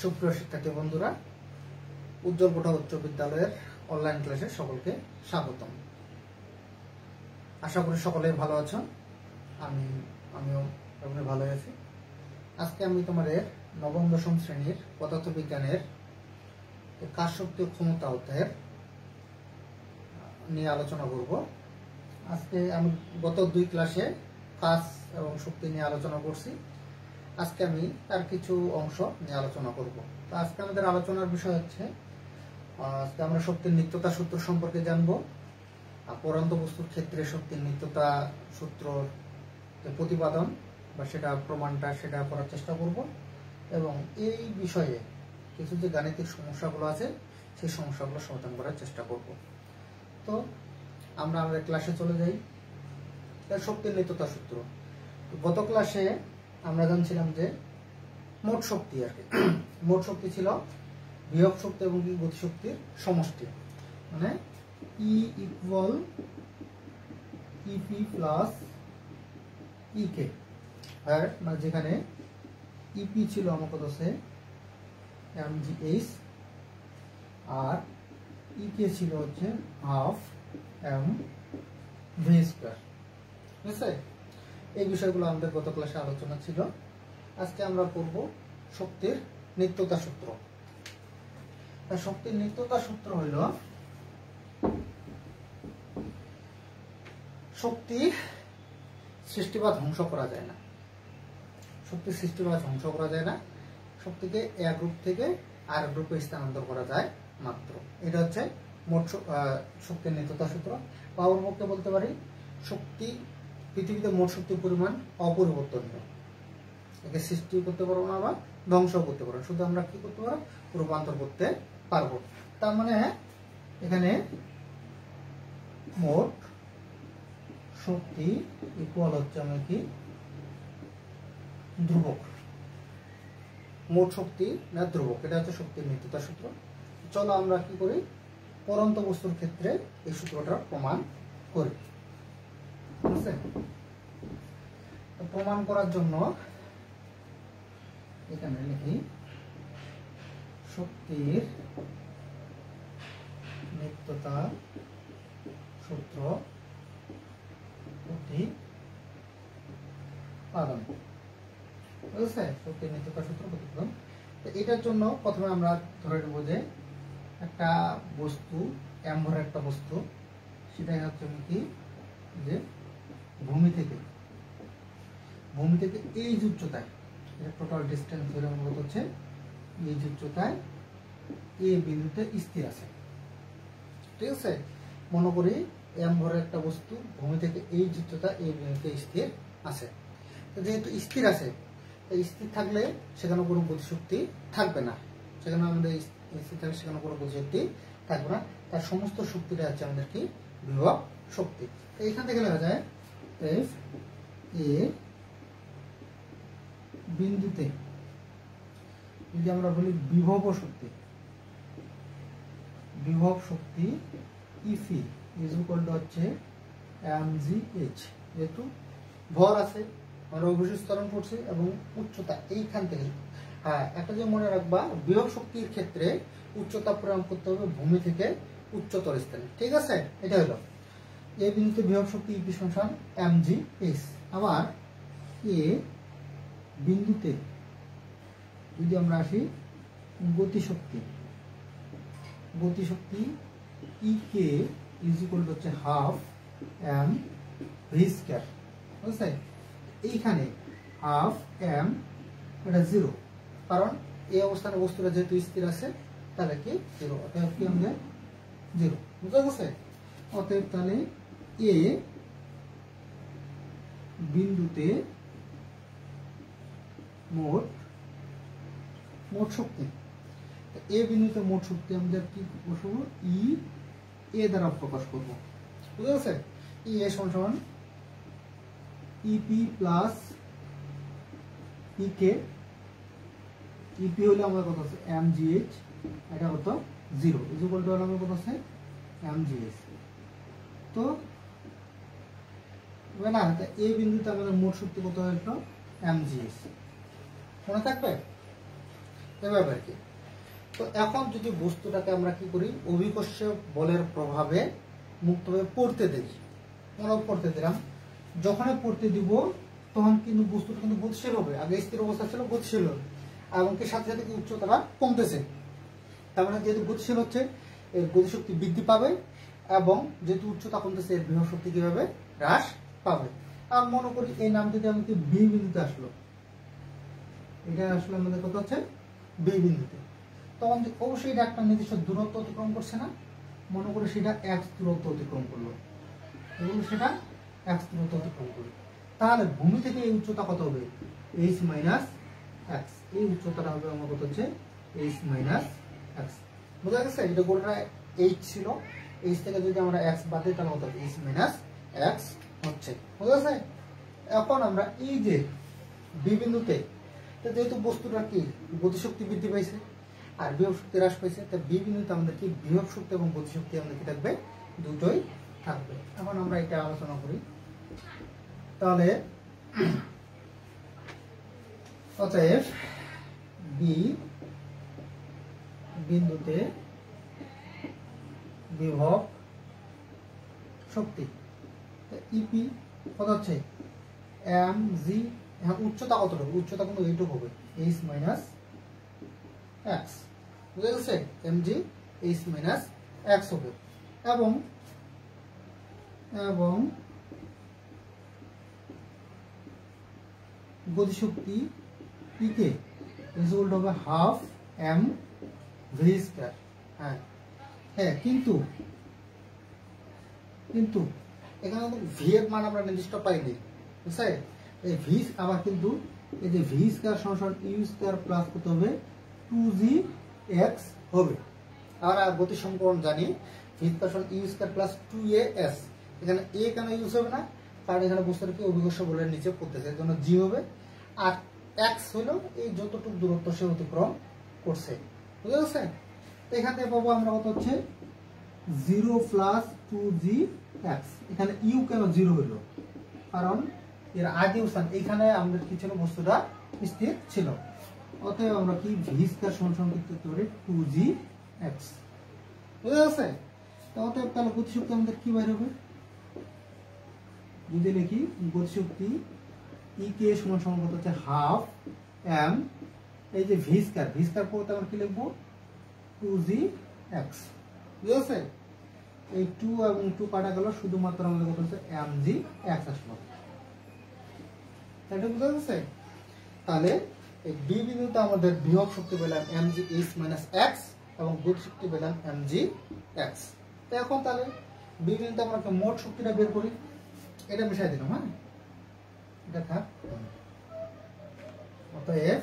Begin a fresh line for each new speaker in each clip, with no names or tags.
সুপ্রিয় শিক্ষার্থী বন্ধুরা, উজ্জ্বল কোঠা উচ্চ বিদ্যালয়ের অনলাইন ক্লাসে সকলকে স্বাগতম। আশা করি সকলেই ভালো আছো। আমিও ভালো আছি। আজকে আমি তোমাদের নবম দশম শ্রেণীর পদার্থবিজ্ঞানের কাজ শক্তি ও ক্ষমতা অধ্যায়ের নিয়ে আলোচনা করব। আজকে আমি গত দুই ক্লাসে কাজ এবং শক্তি নিয়ে আলোচনা করছি। আজকে আমি তার কিছু অংশ নিয়ে আলোচনা করব। তো আজকে আমাদের আলোচনার বিষয় হচ্ছে, আজকে আমরা শক্তির নিত্যতা সূত্র সম্পর্কে জানব। পরন্ত বস্তুর ক্ষেত্রে শক্তির নিত্যতা সূত্র প্রতিপাদন বা সেটা প্রমাণটা সেটা করার চেষ্টা করব, এবং এই বিষয়ে কিছু যে গাণিতিক সমস্যাগুলো আছে সেই সমস্যাগুলো সমাধান করার চেষ্টা করব। তো আমরা আমাদের ক্লাসে চলে যাই। শক্তির নিত্যতা সূত্র। গত ক্লাসে আমরা জানছিলাম যে মোট শক্তি মোট শক্তি ছিল বিভব শক্তি এবং গতিশক্তির সমষ্টি, মানে E ইকুয়াল ইপি প্লাস ইকে, মানে যেখানে ইপি ছিল আমার কত আছে mgh আর ইকে ছিল হচ্ছে হাফ m v স্কয়ার। ঠিক আছে, এই বিষয়গুলো আমাদের গত ক্লাসে আলোচনা ছিল। আজকে আমরা পড়ব শক্তির নিত্যতা সূত্র। শক্তির নিত্যতা সূত্র হইল, শক্তি সৃষ্টি বা ধ্বংস করা যায় না। শক্তি সৃষ্টি বা ধ্বংস করা যায় না, শক্তিকে এক রূপ থেকে আরেক রূপে স্থানান্তর করা যায় মাত্র। এটা হচ্ছে মোট শক্তির নিত্যতা সূত্র। বা ওর পক্ষে বলতে পারি, শক্তি পৃথিবীতে মোট শক্তির পরিমাণ অপরিবর্তনীয়। একে সৃষ্টি করতে পারবো না বা ধ্বংস করতে পারবো, শুধু আমরা কি করতে পারবো, রূপান্তর করতে পারবো। তার মানে এখানে মোট শক্তি ইকুয়াল হচ্ছে আমি কি ধ্রুবক। মোট শক্তি না ধ্রুবক, এটা হচ্ছে শক্তির নিত্যতা সূত্র। চলো আমরা কি করি, পরন্ত বস্তুর ক্ষেত্রে এই সূত্রটা প্রমাণ করি। ঠিক আছে, প্রমাণ করার জন্য এখানে লিখি শক্তির নিত্যতা সূত্র প্রতিপাদন। ঠিক আছে, শক্তির নিত্যতা সূত্র প্রতিপাদন। এটার জন্য প্রথমে আমরা ধরে নেব যে একটা বস্তু, এম ভরের একটা বস্তু, সেটা হচ্ছে কি যে ভূমি থেকে এই যে উচ্চতায়, টোটাল ডিস্টেন্স ধরে মূলত হচ্ছে এই যে উচ্চতায় এ বিন্দুতে স্থির আছে। ঠিক আছে, মনে করি এম ভরের একটা বস্তু ভূমি থেকে এই যে উচ্চতা এই বিন্দুতে স্থির আছে। যেহেতু স্থির আছে, স্থির থাকলে সেখানে কোনো গতিশক্তি থাকবে না। সেখানে আমাদের স্থির থাকলে সেখানে কোনো গতিশক্তি থাকবে না। তার সমস্ত শক্তিটা হচ্ছে আমাদের কি বিভব শক্তি। তো এখান থেকে লেখা যায় এফ এ বিন্দুতে যদি আমরা বলি বিভব শক্তি ইফি ইজ ইকুয়াল টু হচ্ছে mgh। যেহেতু ভর আছে, আমরা অভিষেক ত্বরণ করছি এবং উচ্চতা এইখান থেকে। হ্যাঁ, একটা যে মনে রাখবা, বিভব শক্তির ক্ষেত্রে উচ্চতা পরিমাপ করতে হবে ভূমি থেকে উচ্চতর স্থানে। ঠিক আছে, এটা হলো এই বিন্দুতে বিভব শক্তি ইপি সমান mgh। আবার এ বিন্দুতে যদি আমরা আসি গতিশক্তি ইকে ইজ ইকুয়াল টু হচ্ছে হাফ m v স্কয়ার। বুঝছে, এইখানে হাফ m এটা 0, কারণ এই অবস্থানে বস্তুটা যেহেতু স্থির আছে তাহলে কি 0, অতএব কি আমাদের 0। বুঝা গেছে? অতএব তাহলে এ বিন্দুতে মোট শক্তি, এ বিন্দুতে মোট শক্তি আমাদের কি বসাবো, ই এ দ্বারা প্রকাশ করব। বুঝা গেছে? ই এ সমান ইপি প্লাস ইকে। ইপি হলে আমাদের কত আছে mgh, এটা কত 0 ইজ ইকুয়াল টু আমাদের কত আছে mgh। তো না, এই বিন্দুতে আমাদের মোট শক্তি কত হলো mgh, মনে থাকবে? এভাবে আর কি। তো এখন যদি বস্তুটাকে আমরা কি করি, অভিকর্ষ বলের প্রভাবে মুক্তভাবে পড়তে দিই, আমরা পড়তে দিলাম, যখনই পড়তে দিব তখন কিন্তু বস্তুটা কিন্তু গতিশীল হবে। আগে স্থির অবস্থা ছিল, গতিশীল হবে, এবং কি সাথে সাথে উচ্চতাটা কমতেছে। তার মানে যেহেতু গতিশীল হচ্ছে, এর গতিশক্তি বৃদ্ধি পাবে, এবং যেহেতু উচ্চতা কমতেছে এর বিভব শক্তি কিভাবে হ্রাস পাবে। আর মনে করি এই নামটিতে আমাদের বি বিন্দুতে আসলো, এটা আসলে আমাদের কত হচ্ছে বি বিন্দুতে, তখন অবশ্যই এটা একটা নির্দিষ্ট দূরত্ব অতিক্রম করছে না, মনে করি সেটা এক্স দূরত্ব অতিক্রম করলো, এবং সেটা এক্স দূরত্ব অতিক্রম করলো। তাহলে ভূমি থেকে এই উচ্চতা কত হবে, এইচ মাইনাস এক্স, এই উচ্চতাটা হবে আমার কত হচ্ছে এইচ মাইনাস এক্স। বোঝা গেছে? এটা গোলটা এইচ ছিল, এইচ থেকে যদি আমরা এক্স বাদ দিই তাহলে কত হবে এইচ মাইনাস এক্স হচ্ছে। বোঝা গেছে? এখন আমরা এই যে বি বিন্দুতে, যেহেতু বস্তুটা কি গতিশক্তি বৃদ্ধি পাইছে আর বিভব শক্তি হ্রাস পাইছে, তাই বি বিন্দুতে আমাদের কি বিভব শক্তি এবং গতিশক্তি আমাদের কি থাকবে, দুটোই থাকবে। এখন আমরা এটা আলোচনা করি। তাহলে অতএব বি বিন্দুতে বিভব শক্তি ইপি কত হচ্ছে এম জি। এখন উচ্চতা কতটুকু, উচ্চতা কিন্তু এইটুকু হবে এইচ মাইনাস এক্স। বুঝা গেছে? M G H minus X হবে, এবং এবং গতিশক্তি ইকে রেজাল্ট হবে হাফ এম ভি স্কয়ার। হ্যাঁ হ্যাঁ, কিন্তু কিন্তু এখানে ভি এর মান আমরা নির্দিষ্ট পাইনি, বুঝছে? এই ভি আবার কিন্তু এই যে ভি স্কয়ার সমান ইউ স্কয়ার প্লাস কত হবে 2g x হবে। আর গতি সমীকরণ জানি ভি স্কয়ার সমান ইউ স্কয়ার প্লাস 2as। এখানে a কেন ইউজ হবে না, কারণ এখানে বস্তুটা কি অভিকর্ষ বলের নিচে পড়তেছে, এর জন্য g হবে। আর x হলো এই যতটুকু দূরত্ব সে অতিক্রম করছে। বুঝা গেছে? এখান থেকে পাবো আমরা কত হচ্ছে 0 প্লাস 2g x। এখানে ইউ কেন 0 হলো, কারণ এর আদি স্থান এখানে আমাদের কি ছিল, বস্তুটা স্থির ছিল। অতএব আমরা কি ভি স্কয়ার সমান করতে পারি 2g x। বুঝা গেছে? অতএব তাহলে গতিশক্তি আমাদের কি বাইরে হবে, যদি লিখি গতিশক্তি ই কে সমান কত হচ্ছে হাফ এম, এই যে ভি স্কয়ার পড়তে আমরা কি লিখবো 2g x। বুঝা গেছে? এই 2 এবং 2 কাটা গেল, শুধুমাত্র আমাদের কত হচ্ছে mg x আসলো। এটা বুঝা গেছে? তাহলে এই বি বিন্দুতে আমাদের বিভব শক্তি পেলাম mg h মাইনাস x, এবং গতিশক্তি পেলাম mg x। তো এখন তাহলে বি বিন্দুতে আমরা মোট শক্তিটা বের করি, এটা মিশাই দিলাম। হ্যাঁ, এটা থাক। অতএব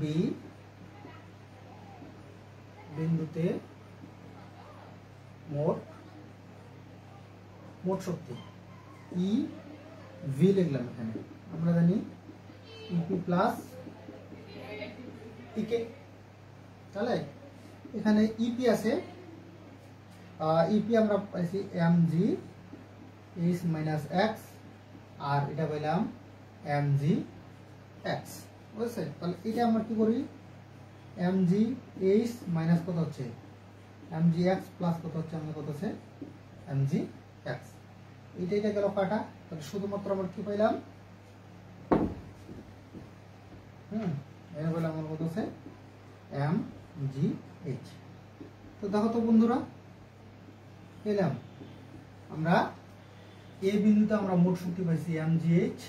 বি বিন্দুতে মোট শক্তি ই ভি লিখলাম, এখানে আমরা জানি ইপি প্লাস ইকে। তাহলে এখানে ইপি আছে, ইপি আমরা পাইছি mg h মাইনাস এক্স, আর এটা পাইলাম mg x। বুঝছে? তাহলে এটা আমরা কি করি, mg h মাইনাস কত হচ্ছে mg x প্লাস কত হচ্ছে আমাদের কত হচ্ছে mg x। এটা গেল কাটা, তাহলে শুধুমাত্র আমরা কি পাইলাম, এর বলে আমার কত হচ্ছে mg h। তো দেখো তো বন্ধুরা, পেলাম আমরা এ বিন্দুতে আমরা মোট শক্তি পাইছি mg h,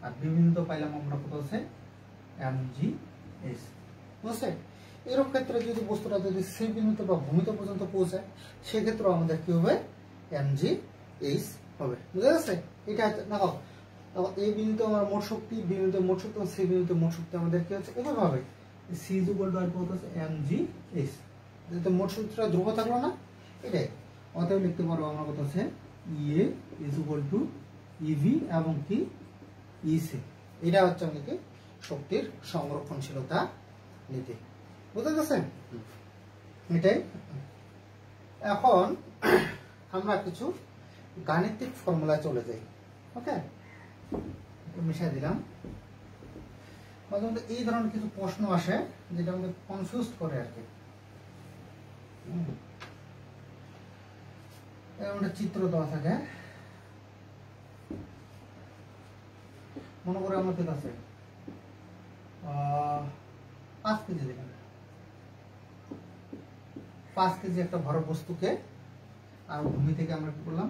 আর বি বিন্দুতে পাইলাম আমরা কত হচ্ছে mg h। বুঝছে? এরকম ক্ষেত্রে যদি বস্তুটা যদি সি বিন্দুতে বা ভূমিতে পর্যন্ত পৌঁছায়, সেক্ষেত্রে আমাদের কি হবে mg h হবে। বুঝা গেছে? এটা দেখো, এ বিন্দুতে আমার মোট শক্তি, বি বিন্দুতে মোট শক্তি, সি বিন্দুতে মোট শক্তি আমাদের কি হচ্ছে এভাবে হবে, সি ইজ ইকুয়াল টু আর কত হচ্ছে mg h। যেহেতু মোট শক্তিটা ধ্রুব থাকলো না, এটাই। অতএব লিখতে পারবো আমরা কত হচ্ছে ইএ ইজ ইকুয়াল টু ইভি এবং কি ইসি। এটা হচ্ছে আমাদেরকে শক্তির সংরক্ষণশীলতা নীতি। বুঝতে পারছেন? এটাই। এখন আমরা কিছু গাণিতিক ফর্মুলায় চলে যাই। ওকে, মিশাই দিলাম। মাঝে মধ্যে এই ধরনের কিছু প্রশ্ন আসে যেটা আমাদের কনফিউজ করে আর কি। এরকম একটা চিত্র দেওয়া থাকে, মনে করে আমাদের কাছে 5 কেজি দেখেন, 5 কেজি একটা ভর বস্তুকে আর ভূমি থেকে আমরা কি করলাম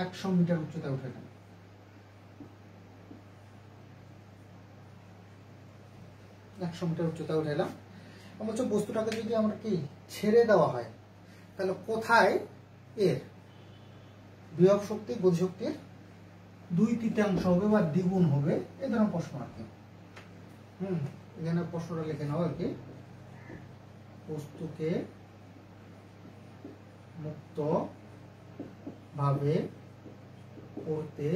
100 মিটার উচ্চতায় উঠালাম। 100 মিটার উচ্চতায় উঠালাম। বলছে বস্তুটাকে যদি আমরা কি ছেড়ে দেওয়া হয় তাহলে কোথায় এর বিভব শক্তি গতিশক্তির 2/3 হবে বা দ্বিগুণ হবে, এই ধরনের প্রশ্ন আর কি। এখানে প্রশ্নটা লিখে নাও আর কি, বস্তুকে মুক্ত ভাবে করতে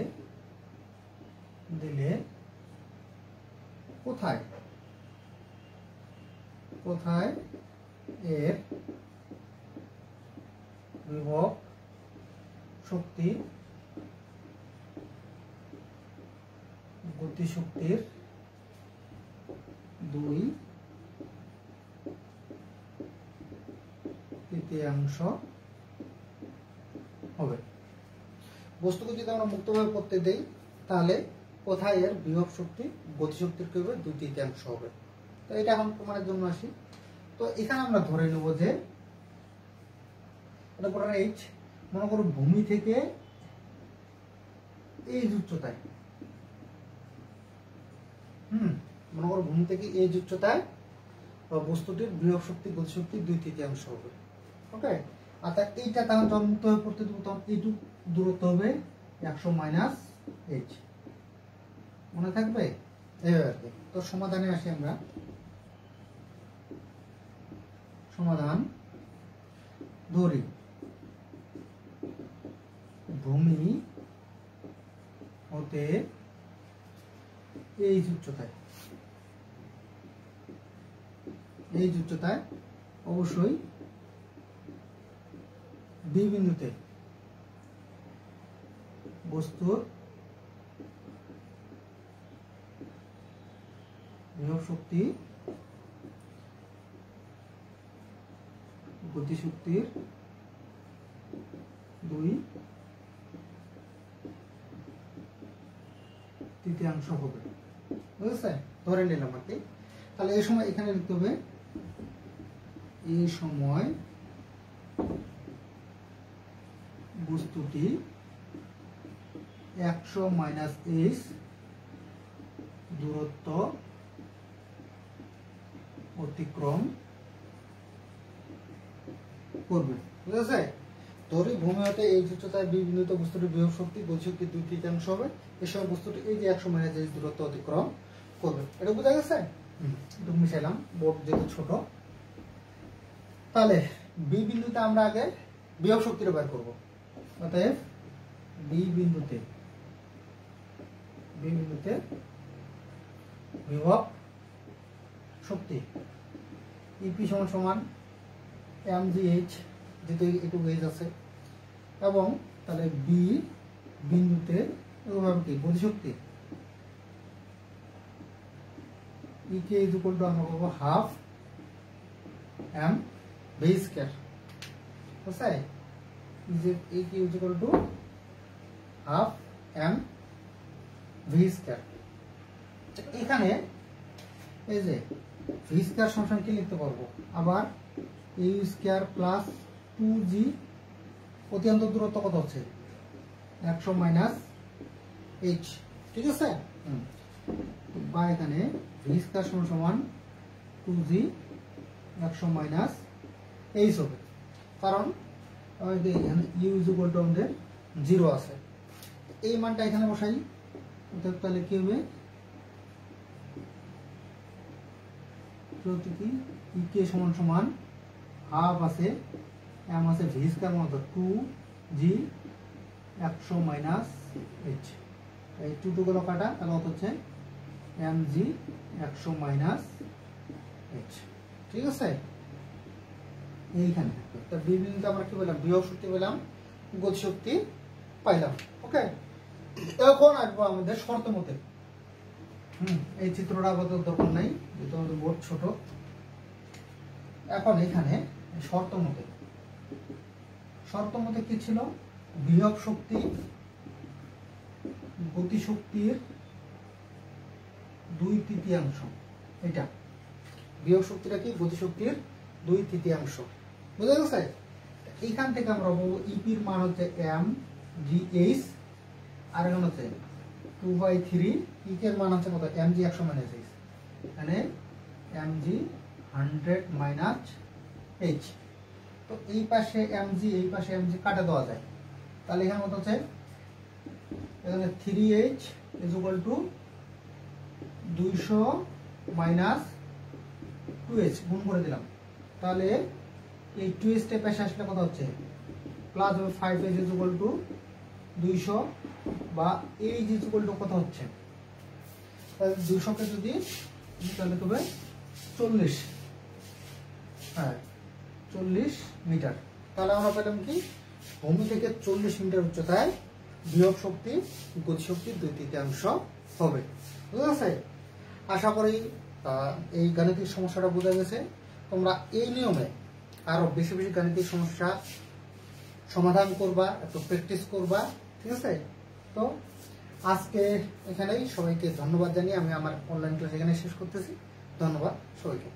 দিলে কোথায় কোথায় এর বিভব শক্তি গতিশক্তির 2/3 হবে। বস্তুকে যদি আমরা মুক্তভাবে করতে দেই তাহলে কোথায় এর বিভব শক্তি গতিশক্তির কি হবে 2/3 হবে। তো এটা এখন প্রমাণের জন্য আসি। তো এখানে আমরা ধরে নেব যে এটা পুরো এইচ, মনে করো ভূমি থেকে এই উচ্চতায়, মনে করো ভূমি থেকে এই উচ্চতায় বস্তুটির বিভব শক্তি গতিশক্তি 2/3 হবে। ওকে, আর এইটা তখন যখন মুক্ত হয়ে পড়তে দেবো তখন এইটুকু দূরত্ব হবে 100 মাইনাস এইচ, মনে থাকবে এইভাবে আর কি। তো সমাধানে আসি আমরা। সমাধান ধরি ভূমি হতে এই উচ্চতায় অবশ্যই বি বিন্দুতে বস্তুর বিভব শক্তি গতিশক্তির 2/3 হবে। বুঝেছে? ধরে নিলাম আর কি। তাহলে এই সময় এখানে লিখতে হবে এই সময় বস্তুটি 100 মাইনাস এইচ দূরত্ব অতিক্রম করবে। বুঝেছে? ধরি ভূমি হতে এই উচ্চতায় বি বিন্দুতে বস্তুটির বিভব শক্তি গতিশক্তি 2/3 হবে। এই সময় বস্তুটি এই যে 100 মাইনাস এইচ দূরত্ব অতিক্রম করবে। এটা বোঝা গেছে? একটু মিশাইলাম, বোর্ড যেহেতু ছোট। তাহলে বি বিন্দুতে আমরা আগে বিভব শক্তিটা বের করব। অতএব বি বিন্দুতে বিভব শক্তি ইপি সমান mgh, যেহেতু একটু ওয়েজ আছে, এবং তাহলে বি বিন্দুতে কি গতিশক্তি ইকে ইজ ইকুয়াল টু আমরা পাবো হাফ এম ভি স্কয়ার। বুঝছে? E K is equal to half M V square. এখানে এই যে ভি স্কয়ার সমান কি লিখতে পারবো, আবার ইউ স্কয়ার প্লাস 2g, অত্যন্ত দূরত্ব কত হচ্ছে 100 মাইনাস এইচ। ঠিক আছে? বা এখানে ভি স্কয়ার সমান 2g 100 মাইনাস এইচ হবে, কারণ এখানে ইউ ইজ ইকুয়াল টু আমাদের 0 আছে। এই মানটা এখানে বসাই, তাহলে কি হবে ইকে সমান হাফ আছে এম আছে ভি স্কয়ার মতো 2g 100 মাইনাস এইচ। এই 2 গুলো কাটা, তাহলে কত হচ্ছে mg 100 মাইনাস এইচ। ঠিক আছে? এইখানে তো বি বিন্দুতে আমরা কি পেলাম, বিভব শক্তি পেলাম, গতি শক্তি পাইলাম। ওকে, এখন আসবো আমাদের শর্ত মতে। এই চিত্রটা আপাতত দরকার নাই, যেহেতু আমাদের বোর্ড ছোট। এখন এখানে শর্ত মতে কি ছিল? বিভব শক্তি গতিশক্তির 2/3। এটা বিভব শক্তিটা কি? গতিশক্তির 2/3। বুঝা গেছে? এইখান থেকে আমরা বলবো ইপির মান হচ্ছে mgh, আর এখন হচ্ছে 2/3। ইকের মান হচ্ছে কত? mg 100 - h, এখানে mg 100 - h। তো এই পাশে mg, এই পাশে mg কাটা দেওয়া যায়, তাহলে এখানে কত হচ্ছে? এখানে 3h = 200 - 2h গুণ করে দিলাম, তাহলে এই 2h টা পাশে আসলে কত হচ্ছে? প্লাস হবে 5h = 200, বা h = কত হচ্ছে? তাহলে 200 কে যদি তাহলে তবে 40, হ্যাঁ 40 মিটার। তাহলে আমরা পেলাম কি? ভূমি থেকে 40 মিটার উচ্চতায় বিভব শক্তি গতিশক্তির 2/3 হবে। বুঝা গেছে? আশা করি এই গাণিতিক সমস্যাটা বোঝা গেছে। তোমরা এই নিয়মে আরো বেশি বেশি গাণিতিক সমস্যা সমাধান করবা, একটু প্র্যাকটিস করবা, ঠিক আছে? তো আজকে এখানেই সবাইকে ধন্যবাদ জানিয়ে আমি আমার অনলাইন ক্লাস এখানে শেষ করতেছি। ধন্যবাদ সবাইকে।